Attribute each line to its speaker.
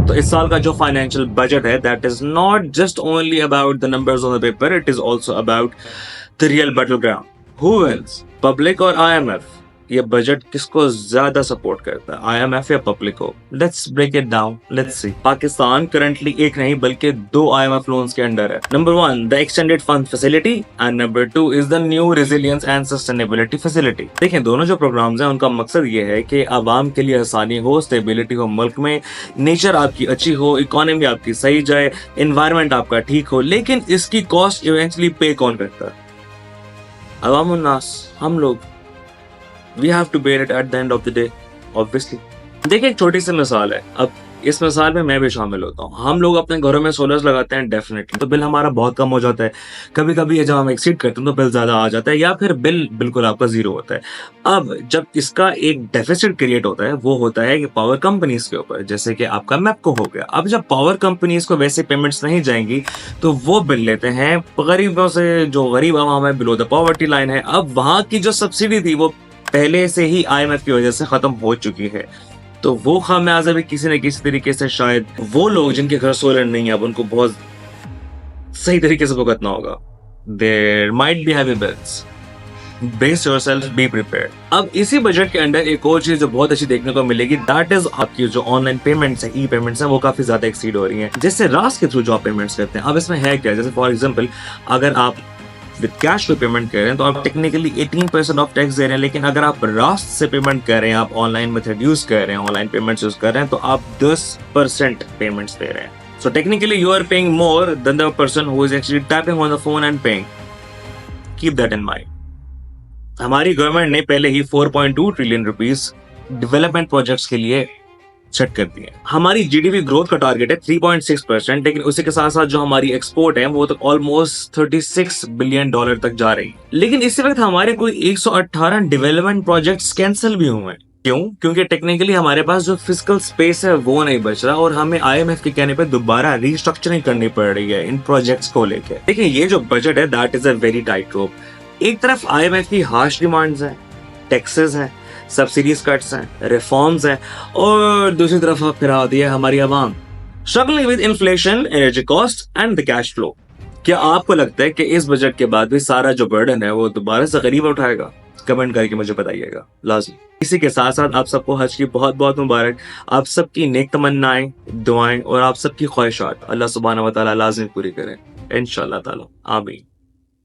Speaker 1: तो इस साल का जो फाइनेंशियल बजट है that is not just only about the numbers on the paper, it is also about the real battle ground. Who wins, public और IMF? ये budget किसको ज्यादा सपोर्ट करता है, आईएमएफ या पब्लिक को? Let's break it down, let's see. Pakistan currently एक नहीं बल्कि 2 आईएमएफ लोन्स के अंडर है। Number 1 the extended fund facility and number 2 is the new resilience and sustainability facility. देखें, दोनों जो प्रोग्राम्स हैं उनका मकसद ये है कि आवाम के लिए आसानी हो, स्टेबिलिटी हो मुल्क में, नेचर आपकी अच्छी हो, इकोनॉमी आपकी सही जाए, एनवायरनमेंट आपका ठीक हो। लेकिन इसकी कॉस्ट इवेंचुअली पे कौन करता है? अवाम उन्नास, हम लोग। We have to bear it at the end of the day, obviously. देखिए, एक छोटी सी मिसाल है। अब इस मिसाल में मैं भी शामिल होता हूँ। हम लोग अपने घरों में सोलर्स लगाते हैं, डेफिनेटली तो बिल हमारा बहुत कम हो जाता है। कभी कभी जब हम एक्सीड करते हैं तो बिल ज्यादा आ जाता है, या फिर बिल बिल्कुल आपका जीरो होता है। अब जब इसका एक डेफिसिट क्रिएट होता है, वो होता है कि पावर कंपनीज के ऊपर, जैसे कि आपका मैपको हो गया। अब जब पावर कंपनीज को वैसे पेमेंट्स नहीं जाएंगी तो वो बिल लेते हैं गरीबों से, जो गरीब आवाम है, बिलो द पॉवर्टी लाइन है। अब वहां की जो सब्सिडी थी वो पहले से ही आईएमएफ की वजह से खत्म हो चुकी है, तो वो खामियाजा भी किसी न किसी तरीके से शायद वो लोग जिनके घर सोलर नहीं है अब उनको बहुत सही तरीके से भुगतना होगा। There might be heavy bills, brace yourself, be prepared. अब इसी बजट के अंडर एक और चीज जो बहुत अच्छी देखने को मिलेगी, दैट इज आपकी जो ऑनलाइन पेमेंट्स है, ई पेमेंट्स है, वो काफी ज्यादा एक्सीड हो रही हैं, जिससे रास के थ्रू जो आप पेमेंट्स करते हैं। अब इसमें है क्या, जैसे फॉर एग्जाम्पल अगर आप विद कैश पे पेमेंट कर रहे हैं तो आप टेक्निकली 18% ऑफ टैक्स दे रहे हैं, लेकिन अगर आप रास्त से पेमेंट कर रहे हैं, आप ऑनलाइन मेथड यूज कर रहे हैं, ऑनलाइन पेमेंट्स यूज कर रहे हैं, तो आप 10% पेमेंट्स दे रहे हैं। So technically you are paying more than the person who is actually tapping on the phone and paying. Keep that in mind. हमारी गवर्नमेंट ने पहले ही 4.2 ट्रिलियन रुपीस डेवलपमेंट प्रोजेक्ट्स के लिए सेट कर दिए। हमारी जीडीपी ग्रोथ का टारगेट है 3.6%, लेकिन उसी के साथ साथ जो हमारी एक्सपोर्ट है वो तो ऑलमोस्ट 36 बिलियन डॉलर तक जा रही है। लेकिन इसी वक्त हमारे कोई 118 डेवलपमेंट प्रोजेक्ट्स कैंसिल भी हुए हैं। क्यों? क्योंकि टेक्निकली हमारे पास जो फिजिकल स्पेस है वो नहीं बच रहा, और हमें आईएमएफ के कहने पे दोबारा रीस्ट्रक्चरिंग करनी पड़ रही है इन प्रोजेक्ट्स को लेकर। देखिए, ये जो बजट है that is a very tight रोप। एक तरफ आईएमएफ की हार्श डिमांड्स है, टैक्सेस हैं, सब्सिडीज कट्स हैं, रिफॉर्म्स हैं, और दूसरी तरफ फिर आती है हमारी आवाम struggling with inflation, energy cost and the cash flow. क्या आपको लगता है कि इस बजट के बाद भी सारा जो बर्डन है वो दोबारा से गरीब उठाएगा? कमेंट करके मुझे बताइएगा लाजमी। इसी के साथ साथ आप सबको हज की बहुत बहुत मुबारक। आप सबकी नेक तमन्नाएं, दुआएं और आप सबकी ख्वाहिशात अल्लाह सुब्हानहू व तआला लाजमी पूरी करें इंशाअल्लाह ताला, आमीन।